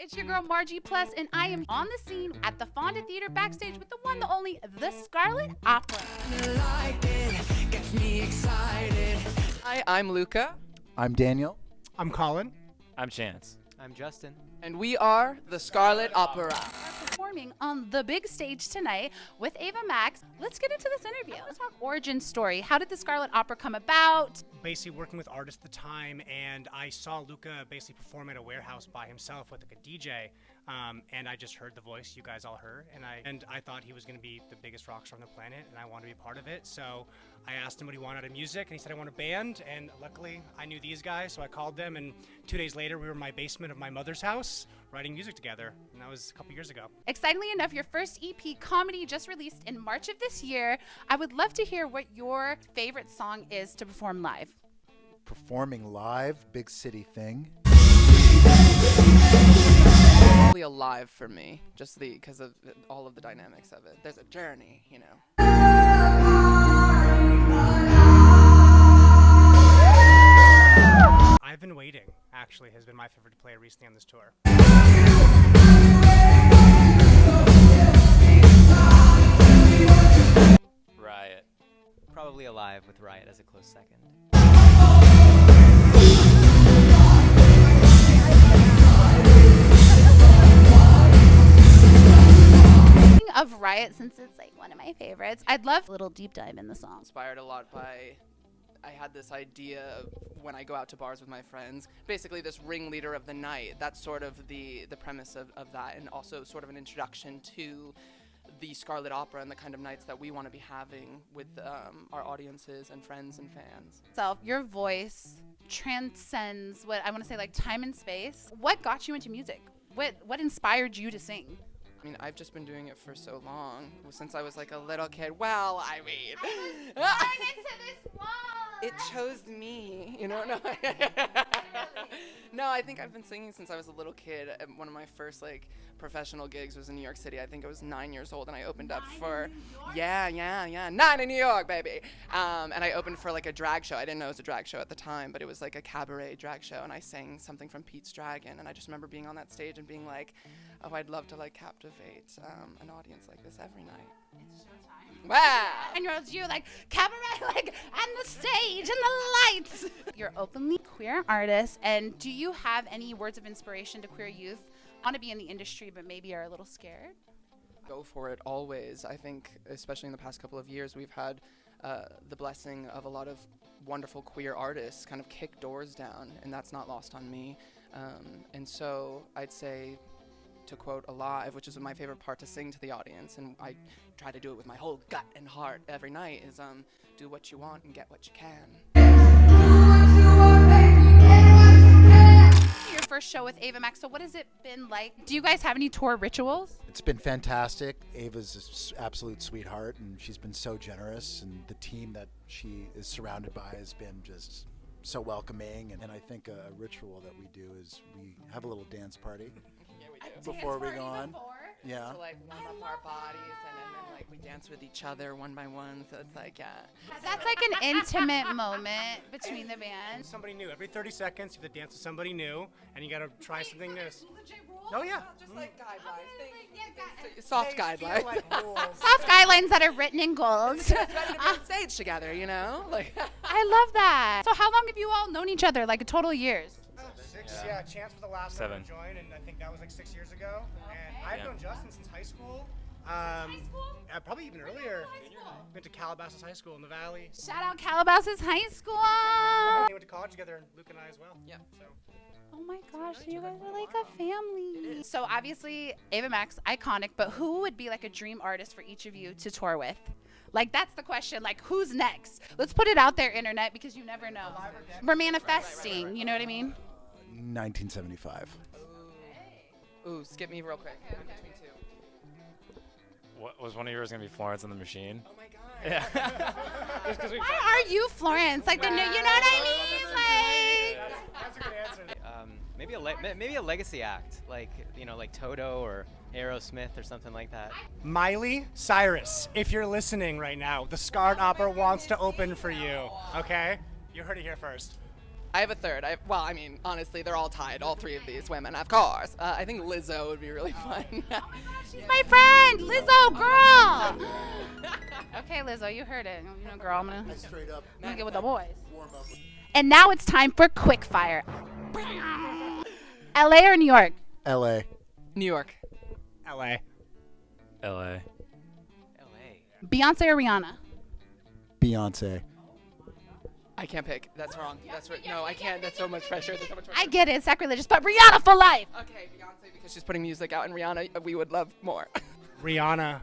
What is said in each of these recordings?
It's your girl Margie Plus, and I am on the scene at the Fonda Theater backstage with the one, the only, the Scarlet Opera. Hi, I'm Luca. I'm Daniel. I'm Colin. I'm Chance. I'm Justin. And we are the Scarlet Opera. We're performing on the big stage tonight with Ava Max. Let's get into this interview. Let's talk origin story. How did the Scarlet Opera come about? Basically working with artists at the time, and I saw Luca basically perform at a warehouse by himself with like a DJ, and I just heard the voice you guys all heard, and I thought he was going to be the biggest rock star on the planet, and I wanted to be part of it. So I asked him what he wanted out of music, and he said I want a band, and luckily I knew these guys, so I called them, and 2 days later we were in my basement of my mother's house writing music together, and that was a couple years ago. Excitingly enough, your first EP, Comedy, just released in March of this year. I would love to hear what your favorite song is to perform live. Performing live, big city thing. Probably alive for me, just because of all of the dynamics of it. There's a journey, you know. I've Been Waiting, actually, has been my favorite to play recently on this tour. Riot. Probably Alive with Riot as a close second. Speaking of Riot, since it's like one of my favorites, I'd love a little deep dive in the song. Inspired a lot by, I had this idea of when I go out to bars with my friends, basically this ringleader of the night. That's sort of the premise of that, and also sort of an introduction to the Scarlet Opera and the kind of nights that we want to be having with our audiences and friends and fans. So your voice transcends what I want to say, like time and space. What got you into music? What inspired you to sing? I mean, I've just been doing it for so long, since I was like a little kid. Well, I mean, it chose me, you know? No, no, I think I've been singing since I was a little kid. One of my first like professional gigs was in New York City. I think I was 9 years old, and I opened up for, 9 in New York, baby. And I opened for like a drag show. I didn't know it was a drag show at the time, but it was like a cabaret drag show, and I sang something from Pete's Dragon, and I just remember being on that stage and being like, oh, I'd love to like captivate an audience like this every night. It's showtime. Wow. And you're like cabaret, like, and the stage and the lights. You're openly queer artist, and do you have any words of inspiration to queer youth? Want to be in the industry, but maybe are a little scared? Go for it always. I think, especially in the past couple of years, we've had the blessing of a lot of wonderful queer artists kind of kick doors down, and that's not lost on me. And so I'd say, to quote Alive, which is my favorite part to sing to the audience, and I try to do it with my whole gut and heart every night, is do what you want and get what you can. Your first show with Ava Max, so what has it been like? Do you guys have any tour rituals? It's been fantastic. Ava's an absolute sweetheart, and she's been so generous, and the team that she is surrounded by has been just so welcoming. And I think a ritual that we do is we have a little dance party. Before we go on. Yeah. So like warm up our bodies, and then like we dance with each other one by one. So it's like, yeah. That's like an intimate moment between the band. Somebody new. Every 30 seconds, you have to dance with somebody new, and you got to try something new. Oh, yeah. Just like guidelines. Soft guidelines. Soft guidelines that are written in gold. Ready to be on stage together, you know? Like. I love that. So how long have you all known each other? Like a total years? 6, yeah. Chance was the last 7. one to join, and I think that was like 6 years ago. And I've known Justin since high school. Probably even earlier. Went to Calabasas High School in the Valley. Shout out Calabasas High School. They went to college together, and Luke and I as well. Yeah. So. Oh my gosh, you guys are like a family. So obviously, Ava Max, iconic, but who would be like a dream artist for each of you to tour with? Like, that's the question. Like, who's next? Let's put it out there, internet, because you never know. We're manifesting, you know what I mean? 1975. Ooh, skip me real quick. Okay. Between two. What was one of yours gonna be Florence and the Machine? Oh my god. Yeah. Why are you Florence? Like, the new, you know what I mean? Like, That's a good answer. Maybe a legacy act, like like Toto or Aerosmith or something like that. Miley Cyrus, if you're listening right now, the Scarlet Opera wants to open for you. Okay, you heard it here first. I have a third. Well, I mean, honestly, they're all tied. All three of these women, of course. I think Lizzo would be really fun. She's my friend, Lizzo, girl. Okay, Lizzo, you heard it. You know, girl, I'm gonna Straight up get with the boys. warm up. And now it's time for quick fire. LA or New York? L.A. New York. LA. LA. Beyonce or Rihanna? Beyonce. I can't pick. That's wrong. No, I can't. That's so much pressure. There's so much pressure. I get it, it's sacrilegious, but Rihanna for life. Okay, Beyonce, because she's putting music out, and Rihanna, we would love more. Rihanna.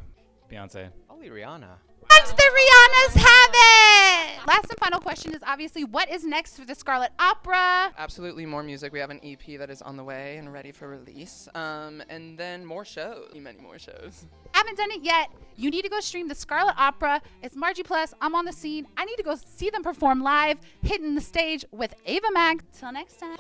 Beyonce. Holy Rihanna. Once the Rihannas have it. Last and final question is obviously what is next for the Scarlet Opera? Absolutely more music. We have an EP that is on the way and ready for release. And then more shows. Many more shows. Haven't done it yet. You need to go stream the Scarlet Opera. It's Margie Plus. I'm on the scene. I need to go see them perform live, hitting the stage with Ava Max. Till next time.